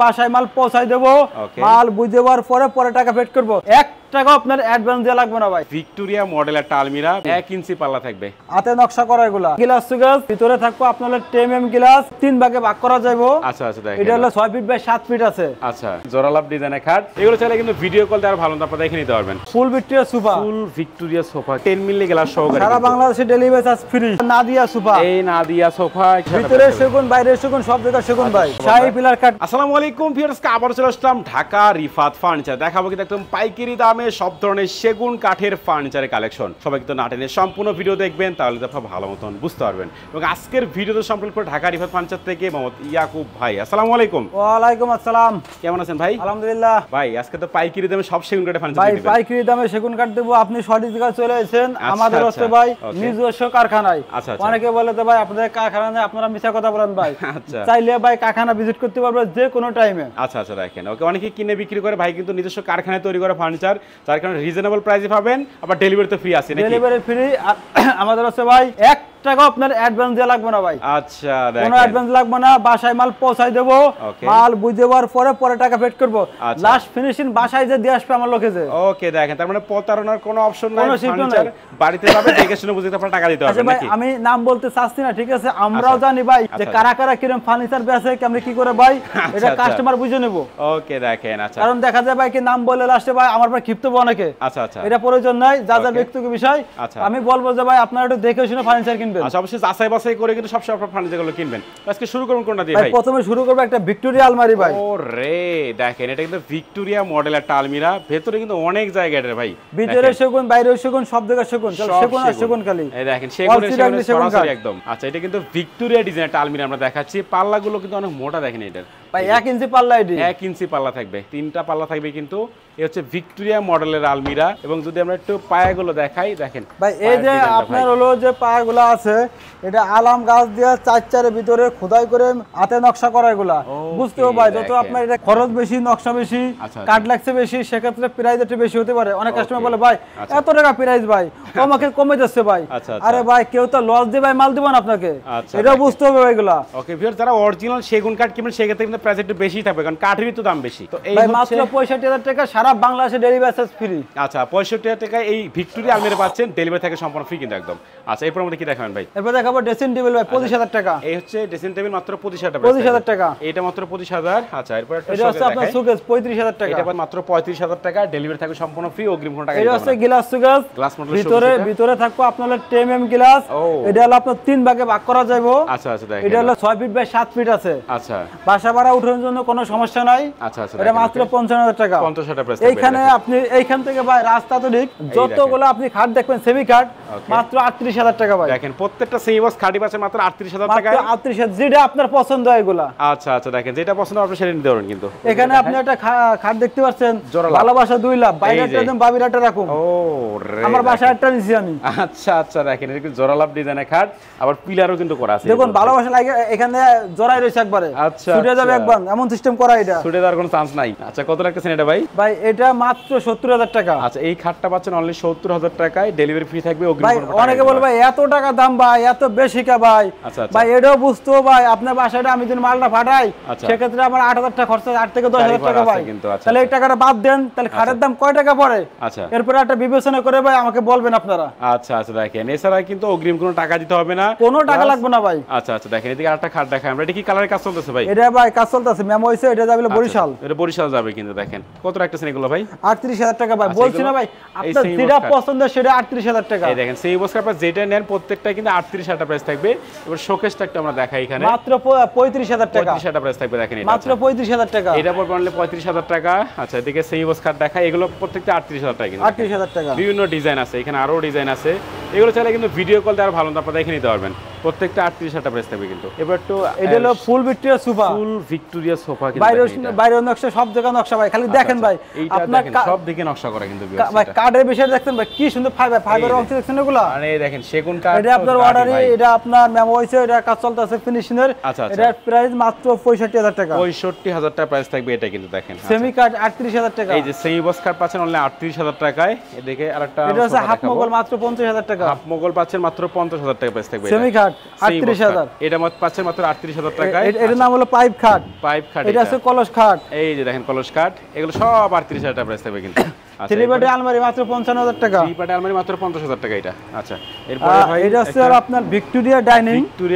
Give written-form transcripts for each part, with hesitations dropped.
বাসায় মাল পৌঁছাই দেবো, মাল বুঝে দেওয়ার পরে টাকা পেড করবো। 1 টাকা আপনার অ্যাডভান্স দেওয়া লাগবে না ভাই। ভিক্টোরিয়া মডেলের আলমিরা 1 ইঞ্চি পাল্লা থাকবে, হাতে নকশা করা এগুলা। গ্লাস সুগাস ভিতরে থাকবো আপনার 10 mm গ্লাস, 3 ভাগে ভাগ করা যাবে। আচ্ছা আচ্ছা, দেখেন এটা হলো 6 ফিট বাই 7 ফিট আছে। আচ্ছা, জোড়ালাভ ডিজাইনের খাট। এগুলো চাইলে কিন্তু ভিডিও কল দিয়ে ভালো আপনারা দেখে নিতে পারবেন। Full Victoria sofa, full Victoria sofa 10 milli glass সহকারে সারা বাংলাদেশে delivery charge free. Nadia sofa, এই নাদিয়া সোফা ভিতরে সেগুন বাইরে সেগুন সব জায়গায় সেগুন ভাই। শাহী পিলার কাট। আসসালামু আলাইকুম ভিউয়ার্স, আবার চলে আসলাম ঢাকা রিফাত ফার্নিচার। দেখাবো কিন্তু একদম পাইকারি দামে সব ধরনের সেগুন কাঠের ফার্নিচারের কালেকশন। সবাই কিন্তু না টেনে সম্পূর্ণ ভিডিও দেখবেন, তাহলে তো আপনারা ভালো মতন বুঝতে পারবেন। এবং আজকের ভিডিওতে সম্পূর্ণ করে ঢাকা রিফাত ফার্নিচার থেকে মোহাম্মদ ইয়াকুব ভাই। আসসালামু আলাইকুম। ওয়ালাইকুম আসসালাম। কেমন আছেন ভাই? আলহামদুলিল্লাহ ভাই, আজকে তো পাইকারি দামে সব সেগুন কাঠের ফার্নিচার ভাই, দিবেন। পাইকারি দামে সেগুন কাঠ দেবো। আপনি সঠিক জায়গায় চলে এসেছেন। আমাদের হচ্ছে ভাই নিজস্ব কারখানায়। অনেকে বলে তো ভাই আপনাদের কারখানা নেই, আপনারা মিছা কথা বলেন ভাই। আচ্ছা, চাইলে ভাই কারখানা ভিজিট করতে পারবেন যে কোনো টাইমে। আচ্ছা আচ্ছা, দেখেন ওকে, অনেকে কিনে বিক্রি করে, ভাই কিন্তু নিজস্ব কারখানায় তৈরি করা ফার্নিচার, যার কারণে রিজনেবল প্রাইসে পাবেন। আবার ডেলিভারি তো ফ্রি আছে নাকি? Delivery free. আমাদের হচ্ছে ভাই 1 টাকা আপনার অ্যাডভান্স দেওয়া লাগবে না ভাই। আচ্ছা, দেখেন কোনো অ্যাডভান্স লাগবে না। বাসায় মাল পৌঁছাই দেবো, মাল বুঝে দেওয়ার পরে টাকা পেড করবো। লাস্ট ফিনিশিং বাসায় যে দিয়ে আসবে আমার লোকে যে। ওকে, দেখেন তার মানে প্রতারণার কোনো অপশন নাই। ফার্নিচার বাড়িতে যাবে, দেখে শুনে বুঝে আপনারা টাকা দিতে হবে নাকি? আমি নাম বলতে চাচ্ছি না, ঠিক আছে? আমরাও জানি ভাই যে কারা কারা কিরকম ফার্নিচার বেচে, কেমনে কি করে ভাই, এটা কাস্টমার বুঝে নেব। ওকে, দেখেন আচ্ছা, কারণ দেখা যায় ভাই কি নাম বলে লাস্টে ভাই আমার পর ক্ষিপ্ত হবে অনেকে। আচ্ছা আচ্ছা, এটা প্রয়োজন নাই, যা যা ব্যক্তিগত বিষয়। আমি বলবো যে ভাই আপনারা একটু দেখে শুনে ফার্নিচার কিনবেন। আচ্ছা, অবশ্যই যাচাই বাছাই করে কিন্তু সবসময় আপনারা ফার্নিচারগুলো কিনবেন। আজকে শুরু করুন কোনটা দিয়ে ভাই? প্রথমে শুরু করব একটা ভিক্টোরিয়া আলমারি ভাই। ওরে দেখেন, এটা কিন্তু ভিক্টোরিয়া মডেলের একটা আলমিরা, ভেতরে কিন্তু অনেক জায়গা এর ভাই। ভিতরে সেগুন বাইরে সেগুন সব জায়গা সেগুন, সেগুন আর সেগুন খালি। এই দেখেন সেগুনের সরাসরি একদম। আচ্ছা, এটা কিন্তু ভিক্টোরিয়া ডিজাইনের একটা আলমিরা আমরা দেখাচ্ছি। পাল্লাগুলো কিন্তু অনেক মোটা, দেখেন এটা ভাই 1 ইঞ্চি পাল্লা। এটি 1 ইঞ্চি পাল্লা থাকবে, 3টা পাল্লা থাকবে কিন্তু। এই হচ্ছে ভিক্টোরিয়া মডেলের আলমিরা। এবং যদি আমরা একটু পায়াগুলো দেখাই, দেখেন ভাই এই যে আপনার হলো যে পায়াগুলো আছে, এটা আলাম গাছ দিয়ে 4-4 ভিতরে খোদাই করে হাতে নকশা করা। এগুলা বুঝতে হবে ভাই, যত আপনার এটা খরচ বেশি, নকশা বেশি, কাঠ লাগছে বেশি, সেক্ষেত্রে প্রাইস একটু বেশি হতে পারে। অনেক কাস্টমার বলে ভাই এত টাকা প্রাইস ভাই, আমাকে কমে যাচ্ছে ভাই। আরে ভাই কেউ তো লস দিয়ে ভাই মাল দিব না আপনাকে, এটা বুঝতে হবে এগুলা। ওকে ভিউয়ার, যারা অরিজিনাল সেগুন কাঠ কিনবেন সেক্ষেত্রে কিন্তু প্রাইস একটু বেশি থাকবে, কারণ কাঠেরই তো দাম বেশি। তো এই মাত্র 65,000 টাকা সারা বাংলাদেশে ডেলিভারি চার্জ ফ্রি। আচ্ছা, 65,000 টাকা এই ভিক্টোরিয়া আলমিরা পাচ্ছেন, ডেলিভারি থেকে সম্পূর্ণ ফ্রি কিন্তু একদম। আচ্ছা, এরপর আমাদের কি দেখাবেন ভাই? এরপর দেখাবো ড্রেসিং টেবিল ভাই 25,000 টাকা। এই হচ্ছে ড্রেসিং টেবিল মাত্র 25,000 টাকা। 25,000 টাকা, এটা মাত্র 25,000। আচ্ছা, এরপর একটা এটা হচ্ছে আপনার সুকেস 35,000 টাকা। এটা মাত্র 35,000 টাকা, ডেলিভারি থাকে সম্পূর্ণ ফ্রি, অগ্রিম কোনো টাকা দিতে হবে না। এটা হচ্ছে গ্লাস সুকেস, গ্লাস মডেল। ভিতরে থাকবে আপনার 10 mm গ্লাস। এটা হলো আপনার 3 ভাগে ভাগ করা যাবে। আচ্ছা আচ্ছা, দেখেন এটা হলো 6 ফিট বাই 7 ফিট আছে। আচ্ছা, বাসা ভাড়া উঠানোর জন্য কোনো সমস্যা নাই। আচ্ছা আচ্ছা, এটা মাত্র 55,000 টাকা। 50,000 টাকা প্রাইস। এইখানে আপনি এইখান থেকে ভাই রাস্তা তো ঠিক, যতগুলো আপনি খাট দেখবেন সেমি খাট মাত্র 38,000 টাকা ভাই। দেখেন প্রত্যেকটা সেমি বক্স খাটি পাচ্ছে মাত্র 38,000 টাকা। মাত্র 38,000, যেটা আপনার পছন্দ হয় এগুলা। আচ্ছা আচ্ছা, দেখেন যেটা পছন্দ আপনি সেটা নিতে পারেন কিন্তু। এখানে আপনি একটা খাট দেখতে পাচ্ছেন, ভালোবাসা 2 লাখ, বাইরেটা একদম বাবিরাটা রাখুন। ও রে, আমার বাসায় একটা নিছি আমি। আচ্ছা আচ্ছা, দেখেন এটা কিন্তু জোড়ালাভ ডিজাইনের খাট, আবার পিলারও কিন্তু করা আছে। দেখুন ভালোবাসা লাগে, এখানে জোড়াই রয়েছে একবারে। আচ্ছা, ছুটে যাবে একবার, এমন সিস্টেম করা এটা। ছুটে যাওয়ার কোনো চান্স নাই। আচ্ছা, কত রাখতেছেন এটা ভাই? ভাই এটা মাত্র 70,000 টাকা। আচ্ছা, এই খাটটা পাচ্ছেন অনলি 70,000 টাকায়, ডেলিভারি ফ্রি থাকবে, অগ্রিম ভাই অনেকে বলে ভাই এত টাকা দাম ভাই, এত বেশি কা ভাই। ভাই এটাও বুঝতে হবে ভাই, আপনার বাসাটা আমি যদি মালটা ফাটাই সেক্ষেত্রে আমার 8,000 টাকা খরচ, 8 থেকে 10,000 টাকা ভাই। তাহলে এই টাকাটা বাদ দেন, তাহলে খাটের দাম কয় টাকা পড়ে? আচ্ছা, এরপরে একটা বিবেচনা করে ভাই আমাকে বলবেন আপনারা। আচ্ছা আচ্ছা, দেখেন এছাড়া কিন্তু অগ্রিম কোনো টাকা দিতে হবে না, কোনো টাকা লাগবে না ভাই। আচ্ছা আচ্ছা, দেখেন এদিকে আরেকটা খাট দেখাই আমরা। এটা কি কালারের কাজ চলতেছে ভাই? এটা ভাই কাজ চলতেছে, মেমো হইছে, এটা যাবে বরিশাল। এটা বরিশাল যাবে কিন্তু। দেখেন কত রাখতেছেন এগুলো ভাই? 38,000 টাকা ভাই। বলছি না ভাই, আপনার যেটা পছন্দ সেটা 38,000 টাকা। এই দেখেন সেই বক্স আপনারা যেটা নেন প্রত্যেকটা কিন্তু 38,000 টাকা প্রাইস থাকবে। এবার শোকেসটা একটু আমরা দেখাই, এখানে মাত্র 35,000 টাকা। 35,000 টাকা প্রাইস থাকবে, দেখেন এটা মাত্র 35,000 টাকা। এটা পড়বে অনলি 35,000 টাকা। আচ্ছা, এদিকে সেই বক্স খাট দেখাই, এগুলো প্রত্যেকটা 38,000 টাকা কিন্তু। 38,000 টাকা, বিভিন্ন ডিজাইন আছে, এখানে আরো ডিজাইন আছে। এগুলো চাইলে কিন্তু ভিডিও কল দিয়ে আরো ভালো আপনারা দেখে নিতে পারবেন। প্রত্যেকটা 38,000 টাকা প্রাইস থাকবে কিন্তু। এবার একটু এটা হলো ফুল Victoria sofa. Full Victoria sofa কিন্তু বাইরে নকশা সব জায়গা নকশা ভাই, খালি দেখেন ভাই আপনার সব দিকে নকশা করা কিন্তু ভাই। কাঠের বিষয় দেখছেন ভাই, কি সুন্দর ফাইবার অংশ দেখছেন এগুলা। আরে দেখেন সেগুন কাঠ, এটা আপনার অর্ডারে, এটা আপনার মেমো হইছে, এটা কাজ চলতেছে ফিনিশিং এর। এটা প্রাইস মাত্র 65,000 টাকা। 65,000 টাকা প্রাইস থাকবে এটা কিন্তু। দেখেন সেমি কাঠ 38,000 টাকা। এই যে সেমি বক্স কাঠ পাচ্ছেন অনলি 38,000 টাকায়। এদিকে আরেকটা এটা হচ্ছে হাফ মোগল মাত্র 50,000 টাকা। হাফ মোগল পাচ্ছেন মাত্র 50,000 টাকা প্রাইস থাকবে। সেমি কাঠ খাট 38000। এটা মত পাচ্ছেন মাত্র 38000 টাকায়। এর নাম হলো পাইপ খাট। পাইপ খাট এটা আছে কলস খাট। এই যে দেখেন কলস খাট, এগুলো সব 38000 টাকা প্রাইস থাকবে কিন্তু। আচ্ছা, 3 পাটে আলমারি মাত্র 55000 টাকা। 3 পাটে আলমারি মাত্র 50000 টাকা এটা। আচ্ছা, এরপরে ভাই এটা আছে আপনার ভিক্টোরিয়া ডাইনিং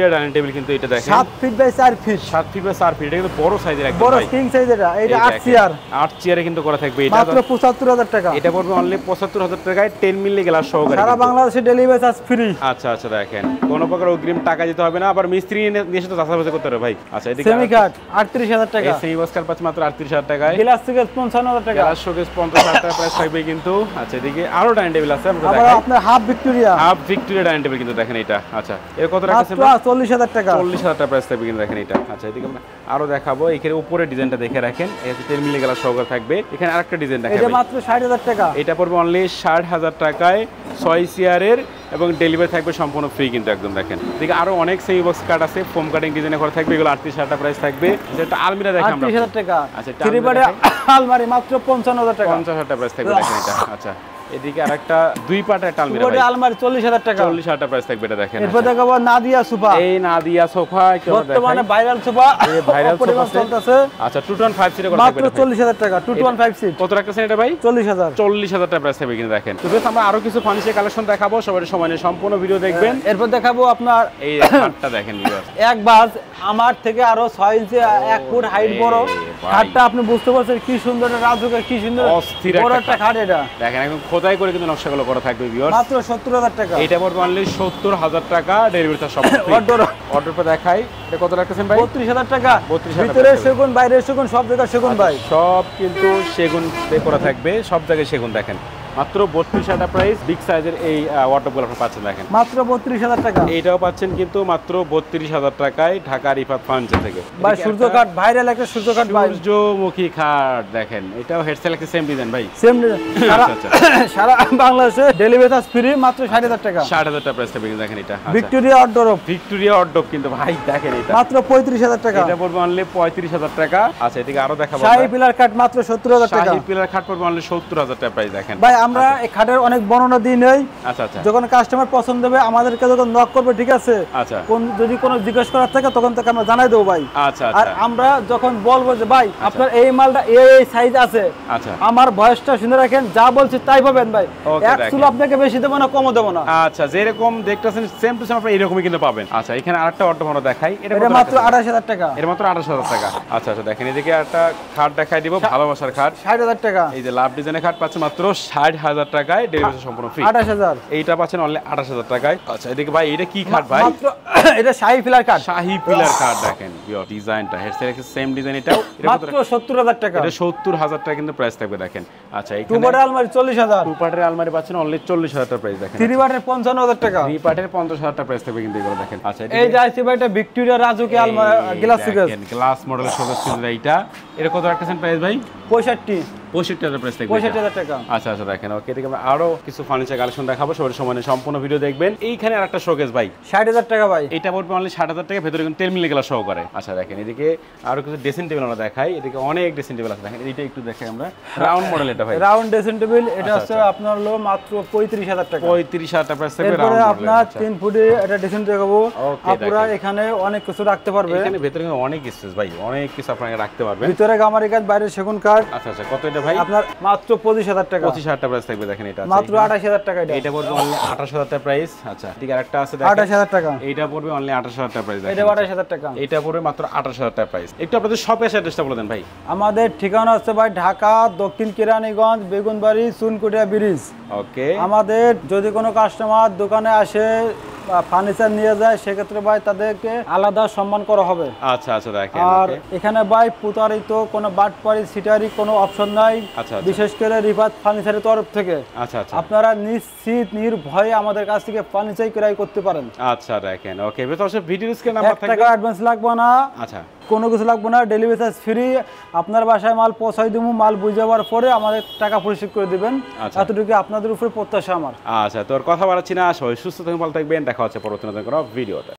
টেবিল কিন্তু এটা দেখেন 7 feet by 4 feet. 7 feet by 4 feet, এটা কিন্তু বড় সাইজের একদম বড় ভাই, কিং সাইজ। এটা 8 চেয়ার। 8 চেয়ারে কিন্তু করা থাকবে এটা মাত্র 75000 টাকা। এটা পড়বে অনলি 75000 টাকায় 10 মিলি গ্লাস সহকারে সারা বাংলাদেশে ডেলিভারি চার্জ ফ্রি। আচ্ছা আচ্ছা, দেখেন কোনো প্রকার অগ্রিম টাকা দিতে হবে না, আবার মিস্ত্রি নিয়ে এসে তো চাষাবাস করতে হবে ভাই। আচ্ছা, এদিকে সেমি কাট 38000 টাকা। এই সেমি বক্স কাট পাচ্ছেন মাত্র 38000 টাকায়। গ্লাস থেকে 55000 টাকা। গ্লাস শোকেস 50000 টাকা প্রাইস থাকবে কিন্তু। আচ্ছা, এদিকে আরো ডাইনিং টেবিল আছে আমরা আবার দেখাই। আপনার হাফ ভিক্টোরিয়া ডাইনিং টেবিল কিন্তু দেখেন এটা। আচ্ছা, এর কত টাকা আছে? মাত্র 40000 টাকা। 40000 টাকা প্রাইস থাকবে কিন্তু দেখেন এটা। আচ্ছা, এদিকে আমরা আরো দেখাবো। এখানে উপরে ডিজাইনটা দেখে রাখেন, এই 10 মিলি গ্লাস সহকারে থাকবে। এখানে আরেকটা ডিজাইন দেখাবো, এটা মাত্র 60000 টাকা। এটা পড়বে অনলি 60000 টাকায় 6 চেয়ারের, এবং ডেলিভারি থাকবে সম্পূর্ণ ফ্রি কিন্তু একদম। দেখেন এদিকে আরো অনেক সেমি বক্স কাট আছে, ফোম কাটিং ডিজাইনে করা থাকবে, এগুলো 38000 টাকা প্রাইস থাকবে। যেটা আলমিরা দেখেন আমরা 38000 টাকা। আচ্ছা, 3 পাটে আলমারি মাত্র 55000 টাকা। 50000 টাকা প্রাইস থাকবে দেখেন এটা। আচ্ছা, এদিকে আরেকটা 2 পাটের একটা আলমিরা ভাই, আলমারি 40000 টাকা। 40000 টাকা প্রাইস থাকবে এটা দেখেন। এরপর দেখাবো নাদিয়া সোফা। এই নাদিয়া সোফা একটু বর্তমানে ভাইরাল সোফা, এই ভাইরাল সোফা চলতেছে। আচ্ছা, 215 সিটে করা থাকবে মাত্র 40000 টাকা। 215 সিট কত রাখতেছেন এটা ভাই? 40000। 40000 টাকা প্রাইস থাকবে কিন্তু দেখেন। তো বেশ, আমরা আরো কিছু ফার্নিচার কালেকশন দেখাবো, সবাই সময় নিয়ে সম্পূর্ণ ভিডিও দেখবেন। এরপর দেখাবো আপনার এই খাটটা দেখেন ভিউয়ার্স, এক বাস আমার থেকে আরো 6 ইঞ্চি 1 ফুট হাইট বড় ভাই। খাটটা আপনি বুঝতে পারছেন কি সুন্দর রাজুকে, কি সুন্দর অস্থির বড় একটা একটা খাট। এটা দেখেন একদম খোদাই করে কিন্তু নকশাগুলো করা থাকবে ভিউয়ার্স। মাত্র 70000 টাকা। এটা পড়বে অনলি 70000 টাকা, ডেলিভারি চার্জ সব ফ্রি। অর্ডার পে দেখাই, এটা কত রাখতেছেন ভাই? 32000 টাকা। 32000 ভিতরে সেগুন, বাইরে সেগুন, সব জায়গায় সেগুন ভাই। সব কিন্তু সেগুন দিয়ে করা থাকবে, সব জায়গায় সেগুন। দেখেন মাত্র 32000 টাকা প্রাইস। বিগ সাইজের এই ওয়ার্ডরোবগুলো আপনি পাচ্ছেন দেখেন মাত্র 32000 টাকা। এইটাও পাচ্ছেন কিন্তু মাত্র 32000 টাকায়, ঢাকা রিফাত ফার্নিচার থেকে। ভাই সূর্য কাঠ, ভাইরাল একটা সূর্য কাঠ ভাই, সূর্যমুখী খাট দেখেন, এটাও হেডসেল একটা সেম ডিজাইন ভাই, সেম আচ্ছা। সারা বাংলাদেশে ডেলিভারি চার্জ ফ্রি, মাত্র 60000 টাকা। 60000 টাকা প্রাইস থাকবে দেখেন এটা। ভিক্টোরিয়া অর্ডারোব, ভিক্টোরিয়া অর্ডব কিন্তু ভাই দেখেন এটা মাত্র 35000 টাকা। এটা পড়বে অনলি 35000 টাকা। আচ্ছা, এদিকে আরো দেখাবো। শাহী পিলার কাঠ মাত্র 70000 টাকা। শাহী পিলার খাট পড়বে অনলি 70000 টাকা প্রাইস দেখেন ভাই আমরা এই খাটের অনেক বর্ণনা দিই নেই। আচ্ছা আচ্ছা যখন কাস্টমার পছন্দ হবে আমাদেরকে যখন নক করবে, ঠিক আছে, আচ্ছা যদি কোনো জিজ্ঞেস করার থাকে তখন তাকে আমরা জানাই দেবো ভাই। আচ্ছা আর আচ্ছা আমরা যখন বলবো যে ভাই আপনার এই মালটা এই সাইজ আছে, আচ্ছা আমার ভয়েসটা শুনে রাখেন, যা বলছি তাই পাবেন ভাই। Okay, এক চুল আপনাকে বেশি দেবো না, কমও দেবো না। আচ্ছা, যেরকম দেখতেছেন সেম টু সেম আপনি এরকমই কিন্তু পাবেন। আচ্ছা, এখানে আরেকটা অর্ডার আমরা দেখাই, এটা মাত্র 28000 টাকা। এর মাত্র 28000 টাকা। আচ্ছা আচ্ছা, দেখেন এদিকে একটা খাট দেখাই দিব, ভালোবাসার খাট 60000 টাকা। এই যে লাভ ডিজাইনের খাট পাচ্ছেন মাত্র 60000 টাকায়, ডেলিভারি সম্পূর্ণ ফ্রি। 28000। এইটা পাচ্ছেন অনলি 28000 টাকায়। আচ্ছা, এদিকে ভাই এটা কি খাট ভাই? মাত্র এটা শাহী পিলার কাঠ, শাহী পিলার খাট দেখেন ডিজাইনটা, হেডসেট সেম ডিজাইন, এটাও মাত্র 70000 টাকা। এটা 70000 টাকা কিন্তু প্রাইস থাকবে দেখেন। আচ্ছা, টু এখানে পাটের আলমারি 40000। টু পার্টের আলমারি পাচ্ছেন অনলি 40000 টাকা প্রাইস দেখেন। 3 পাটের 55000 টাকা। 3 পার্টের 50000 টাকা প্রাইস থাকবে কিন্তু এগুলো দেখেন। আচ্ছা, এই যে আইসি ভাই এটা ভিক্টোরিয়া রাজুকে আলমারি গ্লাস সুকেস, গ্লাস মডেলের শোকেস কিন্তু এইটা। এটা কত রাখতেছেন প্রাইস ভাই? 65000 প্রাইস থাকবে 65000 টাকা। আচ্ছা আচ্ছা, দেখেন ওকে, এদিকে আমরা আরো কিছু ফার্নিচার কালেকশন দেখাবো, সবার সময় সম্পূর্ণ ভিডিও দেখবেন। এইখানে আরেকটা শোকেস ভাই 60000 টাকা ভাই। এটা পড়বে অনলি 60000 টাকা, ভেতরে কিন্তু 10 মিলি গ্লাস সহকারে। আচ্ছা, দেখেন এদিকে আরো কিছু ড্রেসিং টেবিল আমরা দেখাই, এদিকে অনেক ড্রেসিং টেবিল আছে দেখেন। এইটা একটু দেখাই আমরা, রাউন্ড মডেল এটা ভাই, রাউন্ড ড্রেসিং টেবিল। এটা হচ্ছে আপনার হলো মাত্র 35000 টাকা। 35000 টাকা প্রাইস থাকবে এরপরে রাউন্ড আপনার মডেল। 3 ফুটে এটা ড্রেসিং দেখাবো। Okay, আপনারা দেখেন। এখানে অনেক কিছু রাখতে পারবে, এখানে ভেতরে কিন্তু অনেক স্পেস ভাই, অনেক কিছু আপনারা রাখতে পারবেন। ভিতরে গামারি কাঠ, বাইরে সেগুন কাঠ। আচ্ছা আচ্ছা, কত এটা ভাই? আপনার মাত্র 25000 টাকা। 25000 টাকা প্রাইস থাকবে দেখেন এটা। মাত্র 28000 টাকা এটা। এটা পড়বে অনলি 28000 টাকা প্রাইস। আচ্ছা, ঠিক আরেকটা আছে দেখেন, 28000 টাকা। এইটা পড়বে অনলি 28000 টাকা প্রাইস দেখেন। এটা 28000 টাকা। এটা পড়বে মাত্র 28000 টাকা প্রাইস। একটু আপনাদের শপ এর অ্যাড্রেসটা বলে দেন ভাই। আমাদের ঠিকানা হচ্ছে ভাই ঢাকা দক্ষিণ কেরানীগঞ্জ বেগুনবাড়ি চুনকুটিয়া ব্রিজ। ওকে, আমাদের যদি কোনো কাস্টমার দোকানে আসে ফার্নিচার নিয়ে যায়, সেক্ষেত্রে ভাই তাদেরকে আলাদা সম্মান করা হবে। আচ্ছা আচ্ছা, দেখেন আর ওকে। এখানে ভাই প্রতারিত কোনো বাটপারি সিটারি কোনো অপশন নাই, আচ্ছা আচ্ছা বিশেষ করে রিফাত ফার্নিচারের তরফ থেকে আচ্ছা আচ্ছা আপনারা নিশ্চিত নির্ভয়ে আমাদের কাছ থেকে ফার্নিচার ক্রয় করতে পারেন। আচ্ছা, দেখেন ওকে, ভেতরে সব ভিডিও স্ক্রিন নাম্বার 1 থাকবে। টাকা অ্যাডভান্স লাগবে না, আচ্ছা, কোনো কিছু লাগবে না, ডেলিভারি চার্জ ফ্রি। আপনার বাসায় মাল পৌঁছাই দেবো, মাল বুঝে যাওয়ার পরে আমাদের টাকা পরিশোধ করে দিবেন। আচ্ছা। এতটুকু আপনাদের উপরে প্রত্যাশা আমার। আচ্ছা, তোর কথা বাড়াচ্ছি না, সবাই সুস্থ থাকবেন, ভালো থাকবেন, দেখা হচ্ছে পরবর্তী নতুন কোনো ভিডিওতে।